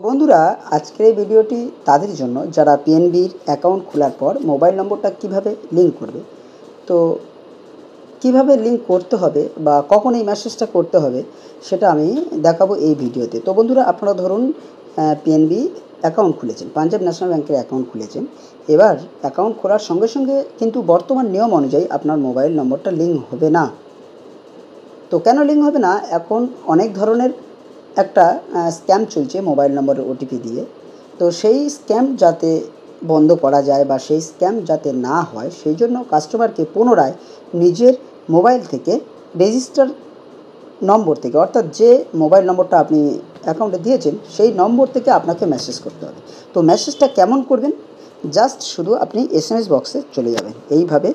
বন্ধুরা, আজকের এই ভিডিওটি তাদের জন্য যারা পিএনবির অ্যাকাউন্ট খোলার পর মোবাইল নম্বরটা কিভাবে লিঙ্ক করবে। তো কিভাবে লিঙ্ক করতে হবে বা কখন এই মেসেজটা করতে হবে সেটা আমি দেখাবো এই ভিডিওতে। তো বন্ধুরা, আপনারা ধরুন পিএনবি অ্যাকাউন্ট খুলেছেন, পাঞ্জাব ন্যাশনাল ব্যাংকের অ্যাকাউন্ট খুলেছেন। এবার অ্যাকাউন্ট খোলার সঙ্গে সঙ্গে কিন্তু বর্তমান নিয়ম অনুযায়ী আপনার মোবাইল নম্বরটা লিঙ্ক হবে না। তো কেন লিঙ্ক হবে না? এখন অনেক ধরনের একটা স্ক্যাম চলছে মোবাইল নম্বরের ওটিপি দিয়ে। তো সেই স্ক্যাম যাতে বন্ধ করা যায় বা সেই স্ক্যাম যাতে না হয়, সেই জন্য কাস্টমারকে পুনরায় নিজের মোবাইল থেকে রেজিস্টার নম্বর থেকে, অর্থাৎ যে মোবাইল নম্বরটা আপনি অ্যাকাউন্টে দিয়েছেন সেই নম্বর থেকে আপনাকে মেসেজ করতে হবে। তো মেসেজটা কেমন করবেন? জাস্ট শুধু আপনি এসএমএস বক্সে চলে যাবেন, এইভাবে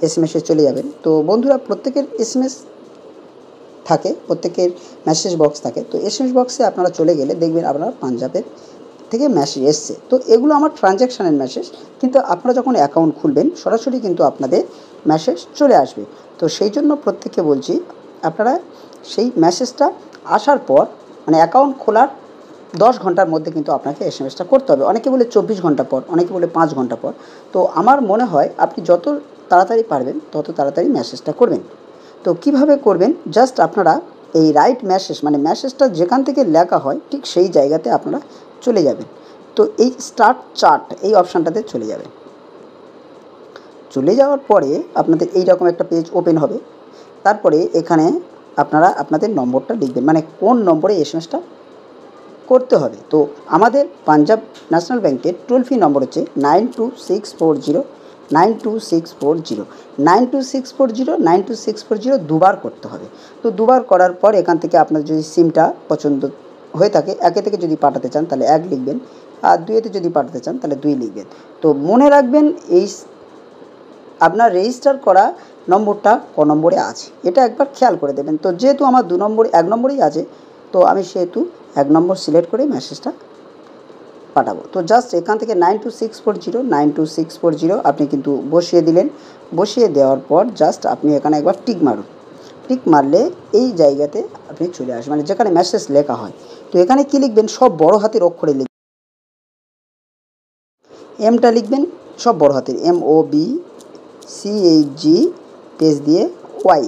এসএমএসে চলে যাবেন। তো বন্ধুরা, প্রত্যেকের এসএমএস থাকে, প্রত্যেকের মেসেজ বক্স থাকে। তো এসএমএস বক্সে আপনারা চলে গেলে দেখবেন আপনার পাঞ্জাবের থেকে মেসেজ এসছে। তো এগুলো আমার ট্রানজ্যাকশানের মেসেজ, কিন্তু আপনারা যখন অ্যাকাউন্ট খুলবেন সরাসরি কিন্তু আপনাদের মেসেজ চলে আসবে। তো সেই জন্য প্রত্যেককে বলছি, আপনারা সেই মেসেজটা আসার পর মানে অ্যাকাউন্ট খোলার 10 ঘন্টার মধ্যে কিন্তু আপনাকে এসএমএসটা করতে হবে। অনেকে বলে 24 ঘন্টা পর, অনেকে বলে 5 ঘন্টা পর। তো আমার মনে হয় আপনি যত তাড়াতাড়ি পারবেন তত তাড়াতাড়ি মেসেজটা করবেন। তো কিভাবে করবেন? জাস্ট আপনারা এই রাইট মেসেজ মানে মেসেজটা যেখান থেকে লেখা হয় ঠিক সেই জায়গাতে আপনারা চলে যাবেন। তো এই স্টার্ট চার্ট এই অপশানটাতে চলে যাবেন। চলে যাওয়ার পরে আপনাদের এই রকম একটা পেজ ওপেন হবে। তারপরে এখানে আপনারা আপনাদের নম্বরটা লিখবেন, মানে কোন নম্বরে এসএমএসটা করতে হবে। তো আমাদের পাঞ্জাব ন্যাশনাল ব্যাংকের টোল ফ্রি নম্বর হচ্ছে 9264092640 দুবার করতে হবে। তো দুবার করার পর এখান থেকে আপনার যদি সিমটা পছন্দ হয়ে থাকে, একে থেকে যদি পাঠাতে চান তাহলে 1 লিখবেন, আর 2-তে যদি পাঠাতে চান তাহলে 2 লিখবেন। তো মনে রাখবেন এই আপনার রেজিস্টার করা নম্বরটা ক নম্বরে আছে এটা একবার খেয়াল করে দেবেন। তো যেহেতু আমার 1 নম্বরেই আছে, তো আমি সেহেতু 1 নম্বর সিলেক্ট করে মেসেজটা পাঠাবো। তো জাস্ট এখান থেকে 9264092640 আপনি কিন্তু বসিয়ে দিলেন। বসিয়ে দেওয়ার পর জাস্ট আপনি এখানে একবার টিক মারুন। টিক মারলে এই জায়গাতে আপনি চলে আসবেন, মানে যেখানে মেসেজ লেখা হয়। তো এখানে কি লিখবেন? সব বড় হাতের অক্ষরে লিখবেন। এমটা লিখবেন সব বড় হাতের, MOBCHG পেজ দিয়ে ওয়াই।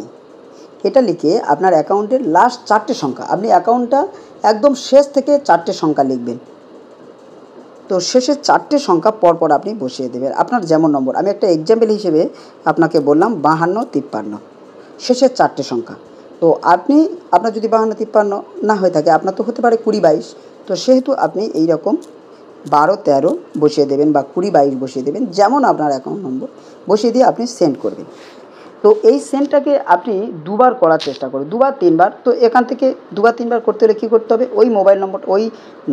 এটা লিখে আপনার অ্যাকাউন্টের লাস্ট 4টে সংখ্যা, আপনি অ্যাকাউন্টটা একদম শেষ থেকে 4টে সংখ্যা লিখবেন। তো শেষের 4টে সংখ্যা পরপর আপনি বসিয়ে দেবেন আপনার যেমন নম্বর। আমি একটা এক্সাম্পল হিসেবে আপনাকে বললাম 5253, শেষের 4টে সংখ্যা। তো আপনার যদি 5253 না হয়ে থাকে, আপনার তো হতে পারে 2022। তো সেহেতু আপনি এই রকম 1213 বসিয়ে দেবেন বা 2022 বসিয়ে দেবেন, যেমন আপনার অ্যাকাউন্ট নম্বর বসিয়ে দিয়ে আপনি সেন্ড করবেন। তো এই সেন্ডটাকে আপনি দুবার করার চেষ্টা করুন, 2-3 বার। তো এখান থেকে 2-3 বার করতে হলে কী করতে হবে? ওই মোবাইল নম্বর, ওই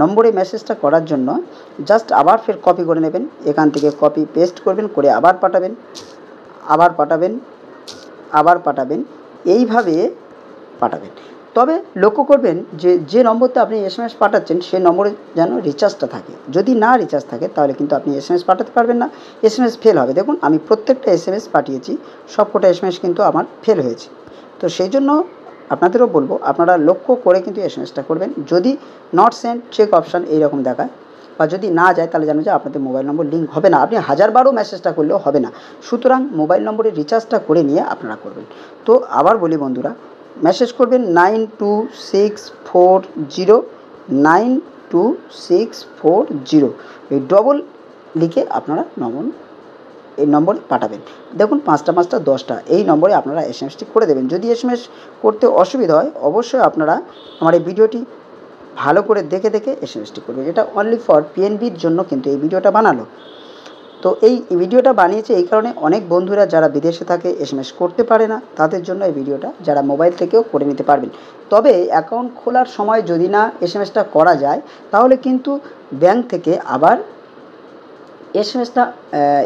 নম্বরে মেসেজটা করার জন্য জাস্ট আবার ফের কপি করে নেবেন, এখান থেকে কপি পেস্ট করবেন, করে আবার পাঠাবেন, আবার পাঠাবেন, আবার পাঠাবেন, এইভাবে পাঠাবেন। তবে লক্ষ্য করবেন যে নম্বরতে আপনি এসএমএস পাঠাচ্ছেন সেই নম্বরে যেন রিচার্জটা থাকে। যদি না রিচার্জ থাকে তাহলে কিন্তু আপনি এসএমএস পাঠাতে পারবেন না, এসএমএস ফেল হবে। দেখুন, আমি প্রত্যেকটা এসএমএস পাঠিয়েছি, সবকটা এসএমএস কিন্তু আমার ফেল হয়েছে। তো সেই জন্য আপনাদেরও বলবো, আপনারা লক্ষ্য করে কিন্তু এসএমএসটা করবেন। যদি নট সেন্ড চেক অপশান এইরকম দেখায় বা যদি না যায়, তাহলে জানো যে আপনাদের মোবাইল নম্বর লিঙ্ক হবে না। আপনি 1000বারও মেসেজটা করলেও হবে না। সুতরাং মোবাইল নম্বরের রিচার্জটা করে নিয়ে আপনারা করবেন। তো আবার বলি বন্ধুরা, মেসেজ করবেন 9264092640, এই ডবল লিখে আপনারা এই নম্বরে পাঠাবেন। দেখুন, 5টা 10টা এই নম্বরে আপনারা এসএমএসটি করে দেবেন। যদি এসএমএস করতে অসুবিধা হয়, অবশ্যই আপনারা আমার এই ভিডিওটি ভালো করে দেখে এসএমএসটি করবেন। এটা অনলি ফর পিএনবির জন্য কিন্তু এই ভিডিওটা বানালো। তো এই ভিডিওটা বানিয়েছে এই কারণে, অনেক বন্ধুরা যারা বিদেশে থাকে এসএমএস করতে পারে না, তাদের জন্য এই ভিডিওটা, যারা মোবাইল থেকেও করে নিতে পারবেন। তবে অ্যাকাউন্ট খোলার সময় যদি না এসএমএসটা করা যায়, তাহলে কিন্তু ব্যাংক থেকে আবার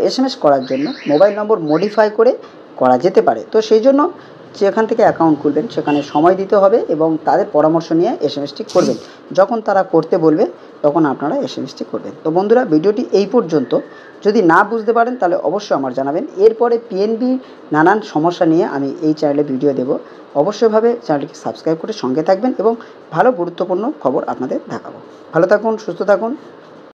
এসএমএস করার জন্য মোবাইল নম্বর মডিফাই করে করা যেতে পারে। তো সেই জন্য যেখান থেকে অ্যাকাউন্ট খুলবেন সেখানে সময় দিতে হবে এবং তাদের পরামর্শ নিয়ে এসএমএসটি করবেন। যখন তারা করতে বলবে তখন আপনারা এসএমএসটি করবেন। তো বন্ধুরা, ভিডিওটি এই পর্যন্ত। যদি না বুঝতে পারেন তাহলে অবশ্যই আমার জানাবেন। এরপরে পিএনবি নানান সমস্যা নিয়ে আমি এই চ্যানেলে ভিডিও দেব। অবশ্যইভাবে চ্যানেলটিকে সাবস্ক্রাইব করে সঙ্গে থাকবেন এবং ভালো গুরুত্বপূর্ণ খবর আপনাদের দেখাবো। ভালো থাকুন, সুস্থ থাকুন।